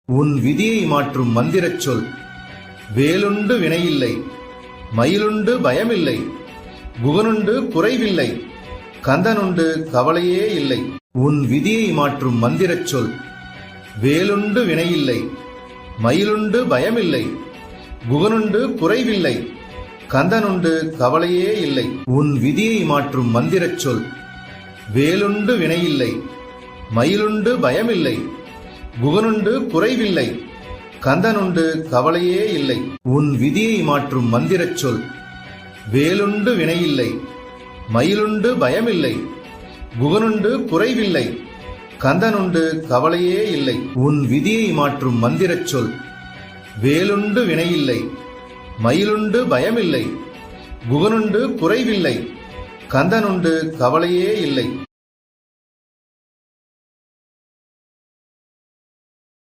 உன் விதியை மாற்றும் மந்திரச் சொல். வேலுண்டு வினையில்லை, மயிலுண்டு பயமில்லை, குகனுண்டு குறைவில்லை, கந்தனுண்டு கவலையே இல்லை. உன் விதியை மாற்றும் மந்திரச் சொல். வேலுண்டு வினையில்லை, மயிலுண்டு பயமில்லை, குகனுண்டு குறைவில்லை, கந்தனுண்டு கவலையே இல்லை. உன் விதியை மாற்றும் மந்திரச் சொல். வேலுண்டு வினையில்லை, மயிலுண்டு பயமில்லை, குகனுண்டு குறைவில்லை, கந்தனுண்டு கவலையே இல்லை. உன் விதியை மாற்றும் மந்திரச் சொல். வேலுண்டு வினையில்லை, மயிலுண்டு பயமில்லை, குகனுண்டு குறைவில்லை, கந்தனுண்டு கவலையே இல்லை. உன் விதியை மாற்றும் மந்திரச் சொல். வேலுண்டு வினையில்லை, மயிலுண்டு பயமில்லை, குகனுண்டு குறைவில்லை, கந்தனுண்டு கவலையே இல்லை.